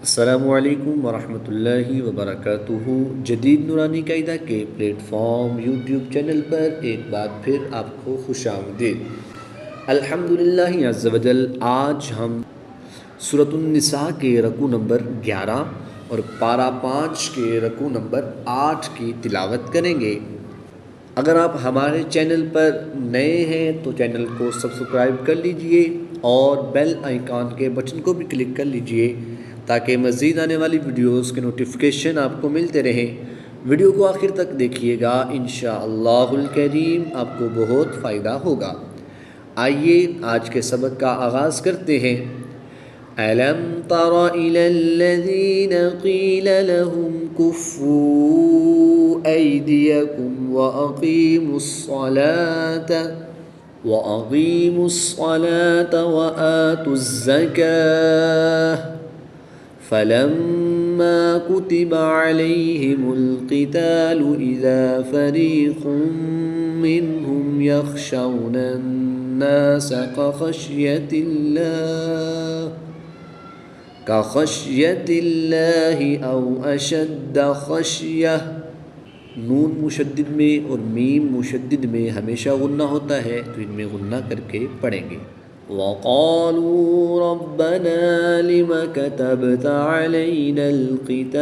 السلام علیکم ورحمۃ اللہ وبرکاتہ۔ جدید نورانی قاعدہ کے پلیٹ فارم یوٹیوب چینل پر ایک بار پھر آپ کو خوش آمدید۔ الحمدللہ عز و جل، آج ہم سورۃ النساء کے رکوع نمبر 11 اور پارہ 5 کے رکوع نمبر 8 کی تلاوت کریں گے۔ اگر آپ ہمارے چینل پر نئے ہیں تو چینل کو سبسکرائب کر لیجئے اور بیل آئیکن کے بٹن کو بھی کلک کر لیجئے تاکہ مزید آنے والی ویڈیوز کے نوٹیفیکیشن آپ کو ملتے رہیں۔ ویڈیو کو آخر تک دیکھیے گا، انشاءاللہ الکریم آپ کو بہت فائدہ ہوگا۔ آئیے آج کے سبق کا آغاز کرتے ہیں۔ أَلَمْ تَرَ إِلَى الَّذِينَ قِيلَ لَهُمْ كُفُّوا أَيْدِيَكُمْ وَأَقِيمُوا الصَّلَاةَ وَآتُوا الزَّكَاةَ فَلَمَّا كُتِبَ عَلَيْهِمُ الْقِتَالُ إِذَا فَرِيقٌ مِّنْهُمْ يَخْشَوْنَ النَّاسَ كَخَشْيَةِ اللَّهِ أَوْ أَشَدَّ خَشْيَةً۔ نون مشدد میں اور میم مشدد میں ہمیشہ غنہ ہوتا ہے، تو ان میں غنہ کر کے پڑھیں گے۔ وَقَالُوا رَبَّنَا لِمَ كَتَبْتَ عَلَيْنَا الْقِتَالَ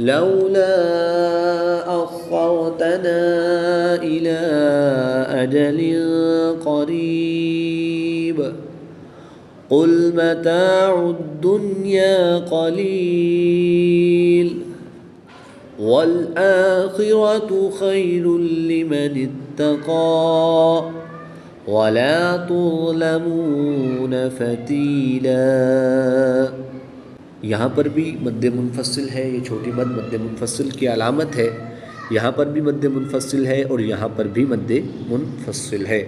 لَوْلَا أَخَّرْتَنَا إِلَىٰ أَجَلٍ قَرِيبٍ قُلْ مَتَاعُ الدُّنْيَا قَلِيلٌ وَالْآخِرَةُ خَيْرٌ لِّمَنِ اتَّقَىٰ وَلَا تُظْلَمُونَ فَتِيلًا۔ یہاں پر بھی مد منفصل ہے، یہ چھوٹی مد مد منفصل کی علامت ہے۔ یہاں پر بھی مد منفصل ہے اور یہاں پر بھی مد منفصل ہے۔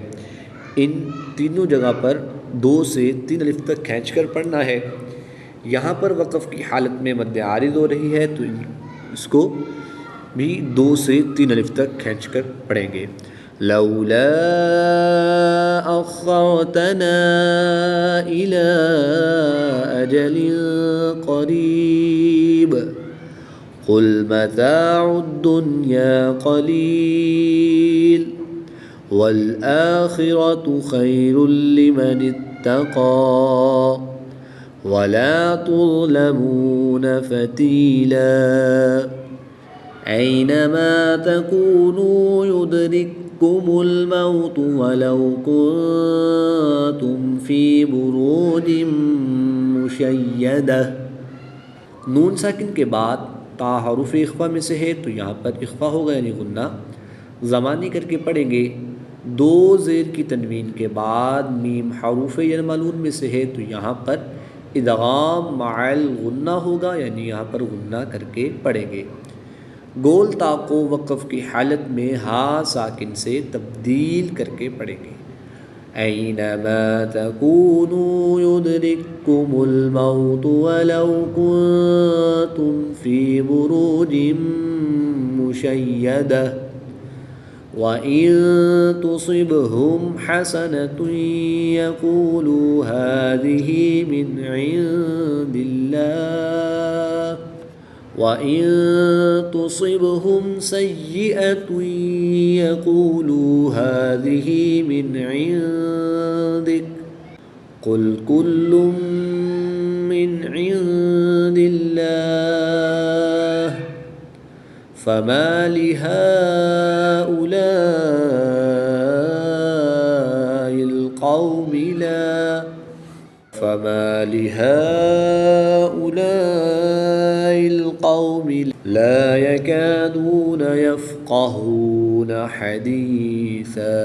ان تینوں جگہ پر 2 سے 3 الف تک کھینچ کر پڑھنا ہے۔ یہاں پر وقف کی حالت میں مد عارض ہو رہی ہے تو اس کو بھی 2 سے 3 الف تک کھینچ کر پڑھیں گے۔ لولا أخرتنا إلى أجل قريب قل متاع الدنيا قليل والآخرة خير لمن اتقى ولا تظلمون فتيلا۔ أينما تكونوا يدرككم الموت ولو كنتم في بروج مشيدة۔ نون ساکن کے بعد تا حروف اخفا میں سے ہے تو یہاں پر اخفا ہوگا یعنی غنہ زمانی کر کے پڑھیں گے۔ 2 زیر کی تنوین کے بعد میم حروف یلملون میں سے ہے تو یہاں پر ادغام مع الغنہ ہوگا یعنی یہاں پر غنہ کر کے پڑھیں گے۔ گول تا کو وقف کی حالت میں ہا ساکن سے تبدیل کر کے پڑھیں گے۔ اینما تکونوا یدرککم الموت ولو کنتم فی بروج مشیدہ وَإِن تُصِبْهُمْ حَسَنَةٌ يَقُولُوا هَٰذِهِ مِنْ عِندِ اللَّهِ وَإِن تُصِبْهُمْ سَيِّئَةٌ يَقُولُوا هَٰذِهِ مِنْ عِندِكَ قُلْ كُلٌّ مِّنْ عِندِ اللَّهِ فَمَا لِهَٰؤُلَاءِ الْقَوْمِ لَا يَكَادُونَ يَفْقَهُونَ حَدِيثًا۔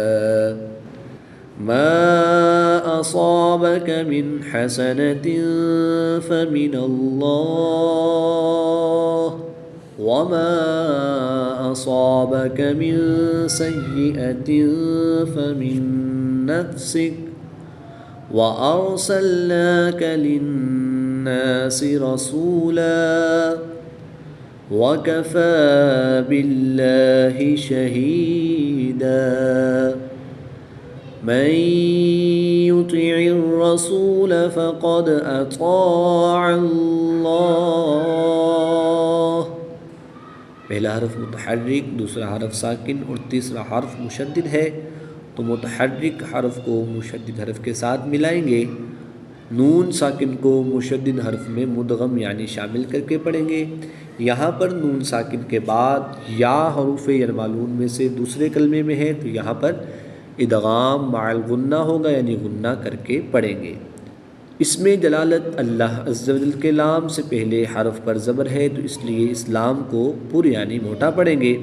مَا أَصَابَكَ مِنْ حَسَنَةٍ فَمِنَ اللَّهِ وَمَا أَصَابَكَ مِنْ سَيِّئَةٍ فَمِنْ نَفْسِكَ وَأَرْسَلْنَاكَ لِلنَّاسِ رَسُولًا وَكَفَى بِاللَّهِ شَهِيدًا۔ من يطع الرسول فقد اطاع اللہ. پہلا حرف متحرک، دوسرا حرف ساکن اور تیسرا حرف مشدد ہے، تو متحرک حرف کو مشدد حرف کے ساتھ ملائیں گے، نون ساکن کو مشدد حرف میں مدغم یعنی شامل کر کے پڑھیں گے. یہاں پر نون ساکن کے بعد یا حروف یرمالون میں سے دوسرے کلمے میں ہے، تو یہاں پر ادغام مع الغنہ ہوگا یعنی غنہ کر کے پڑھیں گے. اس میں جلالت اللہ عز و جل کے لام سے پہلے حرف پر زبر ہے، تو اس لیے اس لام کو پر یعنی موٹا پڑھیں گے.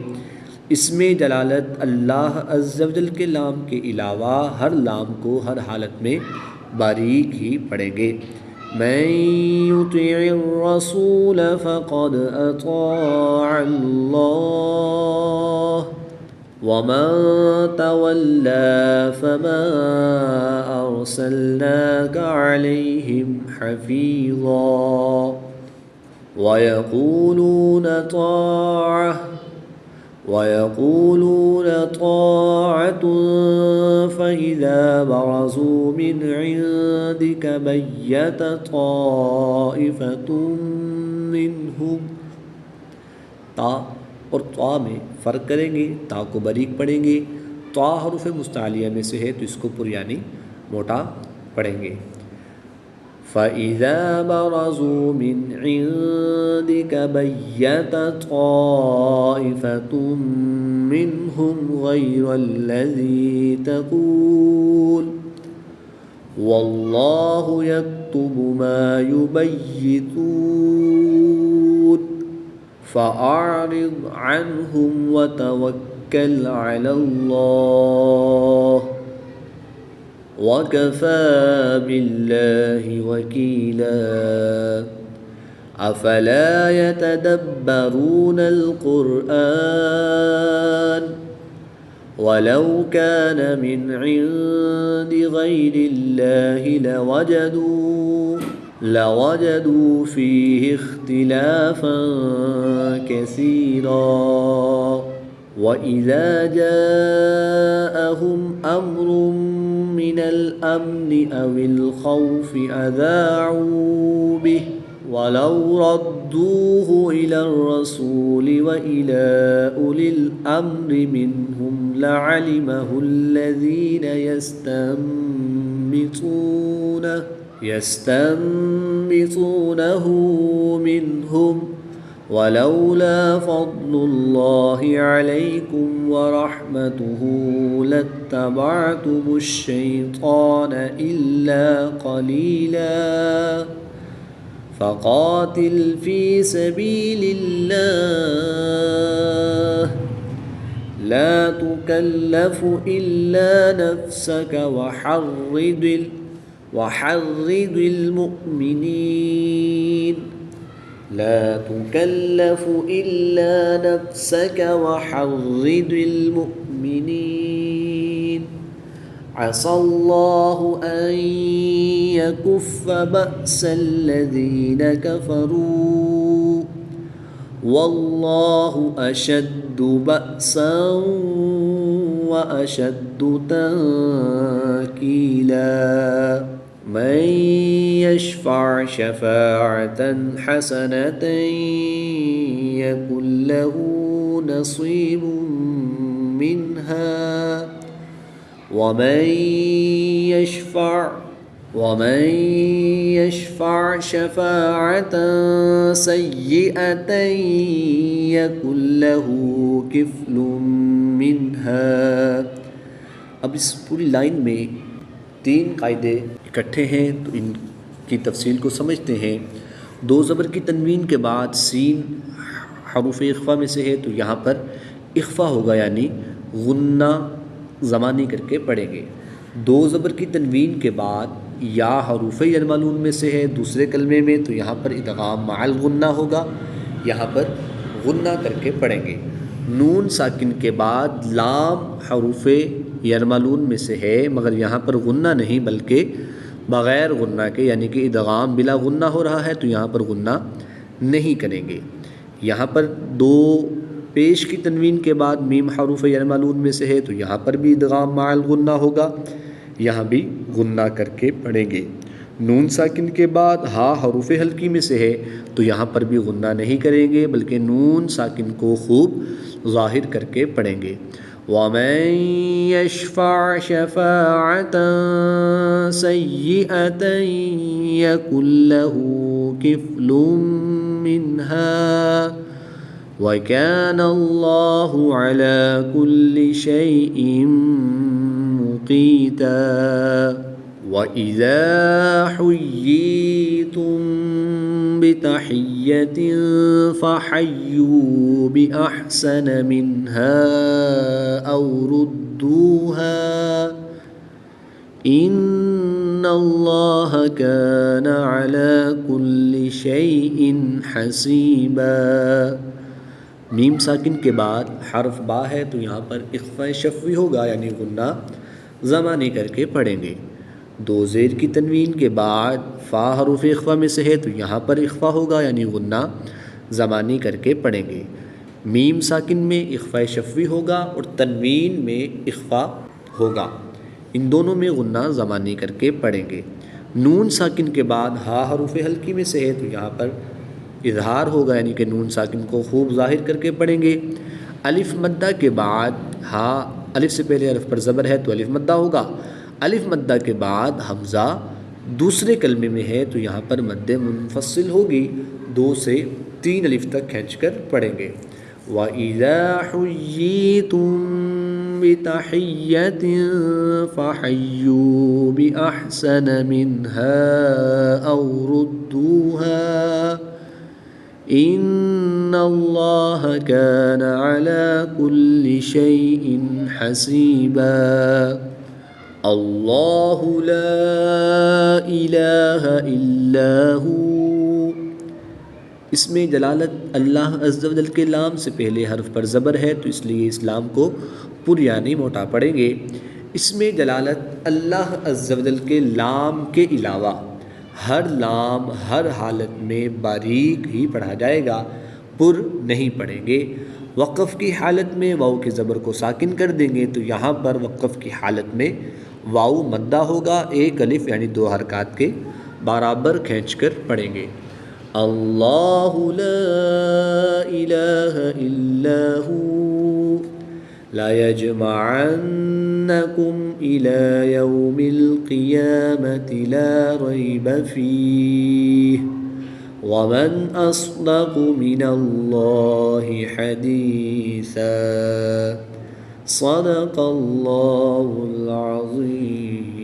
اس میں جلالت اللہ عز و جل کے لام کے علاوہ ہر لام کو ہر حالت میں باریک ہی پڑھیں گے. من یطع الرسول فقد اطاع اللہ ومن تولى فما أرسلناك عليهم حفيظا ويقولون طاعة فإذا برزوا من عندك بيت طائفة منهم. تا اور طا میں فرق کریں گے، تا کو باریک پڑھیں گے. طا حروف مستعلیہ میں سے ہے تو اس کو پر یعنی موٹا پڑھیں گے. فَإِذَا بَرَزُوا مِنْ عِنْدِكَ بَيَّتَ طَائِفَةٌ مِّنْهُمْ غَيْرَ الَّذِي تَقُولُ وَاللَّهُ يَكْتُبُ مَا يُبَيِّتُونَ فَأَعْرِضْ عَنْهُمْ وَتَوَكَّلْ عَلَى اللَّهِ وَكَفَى بِاللَّهِ وَكِيلًا. أَفَلَا يَتَدَبَّرُونَ الْقُرْآنَ وَلَوْ كَانَ مِنْ عِنْدِ غَيْرِ اللَّهِ لَوَجَدُوا فِيهِ اخْتِلَافًا كَثِيرًا. وَإِذَا جَاءَهُمْ أَمْرٌ مِّنَ الْأَمْنِ أَوِ الْخَوْفِ أَذَاعُوا بِهِ وَلَوْ رَدُّوهُ إِلَى الرَّسُولِ وَإِلَى أُولِي الْأَمْرِ مِنْهُمْ لَعَلِمَهُ الَّذِينَ يستنبطونه منهم ولولا فضل الله عليكم ورحمته لاتبعتم الشيطان إلا قليلا. فقاتل في سبيل الله لا تكلف إلا نفسك وحرض المؤمنين. لا تكلف إلا نفسك وحرض المؤمنين. عسى الله أن يكف بأس الذين كفروا والله أشد بأسا وأشد تنكيلا. من يشفع شفاعة حسنة يكن له نصيب منها ومن يشفع شفاعة سيئة يكن له كفل منها. اب اس پوری لائن میں 3 قاعدے اکٹھے ہیں، تو ان کی تفصیل کو سمجھتے ہیں. 2 زبر کی تنوین کے بعد سین حروف اخفا میں سے ہے، تو یہاں پر اخفا ہوگا یعنی غنہ زمانی کر کے پڑھیں گے. 2 زبر کی تنوین کے بعد یا حروف یرمالون میں سے ہے دوسرے کلمے میں، تو یہاں پر ادغام مع الغنہ ہوگا، یہاں پر غنہ کر کے پڑھیں گے. نون ساکن کے بعد لام حروف یرمالون میں سے ہے، مگر یہاں پر غنہ نہیں بلکہ بغیر غنہ کے یعنی کہ ادغام بلا غنہ ہو رہا ہے، تو یہاں پر غنہ نہیں کریں گے. یہاں پر 2 پیش کی تنوین کے بعد میم حروف یرمالون میں سے ہے، تو یہاں پر بھی ادغام مع الغنہ ہوگا. یہاں بھی غنہ کر کے پڑھیں گے۔ نون ساکن کے بعد ہا حروف حلقی میں سے ہے تو یہاں پر بھی غنہ نہیں کریں گے بلکہ نون ساکن کو خوب ظاہر کر کے پڑھیں گے۔ وَمَن يَشْفَعْ شَفَاعَةً سَيِّئَةً يَكُن لَّهُ كِفْلٌ مِّنْهَا وَكَانَ اللَّهُ عَلَى كُلِّ شَيْءٍ مُّقِيتًا۔ وَإِذَا حُيِّيتُم بِتَحِيَّةٍ فَحَيُّوا بِأَحْسَنَ مِنْهَا أَوْ رُدُّوهَا إِنَّ اللَّهَ كَانَ عَلَى كُلِّ شَيْءٍ حَسِيبًا۔ میم ساکن کے بعد حرف با ہے تو یہاں پر اخفاء شفوی ہوگا یعنی غنہ زمانی کر کے پڑھیں گے۔ دو زیر کی تنوین کے بعد فا حروف اخفاء میں سے ہے تو یہاں پر اخفاء ہوگا یعنی غنہ زمانی کر کے پڑھیں گے۔ میم ساکن میں اخفاء شفوی ہوگا اور تنوین میں اخفاء ہوگا، ان دونوں میں غنہ زمانی کر کے پڑھیں گے۔ نون ساکن کے بعد ہا حروف حلقی میں سے ہے تو یہاں پر اظہار ہوگا یعنی کہ نون ساکن کو خوب ظاہر کر کے پڑھیں گے۔ الف مدہ کے بعد ہا، الف سے پہلے حرف پر زبر ہے تو الف مدہ ہوگا۔ الف مدہ کے بعد حمزہ دوسرے کلمے میں ہے تو یہاں پر مد منفصل ہوگی، 2 سے 3 الف تک کھینچ کر پڑھیں گے۔ وَإِذَا حُيِّيتُم بِتَحِيَّةٍ فَحَيُّوا بِأَحْسَنَ مِنْهَا أَوْ رُدُّوهَا إِنَّ اللَّهَ كَانَ عَلَى كُلِّ شَيْءٍ حَسِيبًا۔ اللہ لا الہ الا ہو، اس میں جلالت اللہ عز و جل کے لام سے پہلے حرف پر زبر ہے تو اس لیے اس لام کو پر یعنی موٹا پڑھیں گے۔ اس میں جلالت اللہ عز و جل کے لام کے علاوہ ہر لام ہر حالت میں باریک ہی پڑھا جائے گا، پر نہیں پڑھیں گے۔ وقف کی حالت میں واؤ کے زبر کو ساکن کر دیں گے تو یہاں پر وقف کی حالت میں واؤ مدہ ہوگا، 1 الف یعنی 2 حرکات کے برابر کھینچ کر پڑھیں گے۔ اللہ لا الہ الا ہو لا یجمعنکم الی یوم القیامة لا ریب فیہ ومن اصدق من اللہ حدیثا صدق اللہ العظیم۔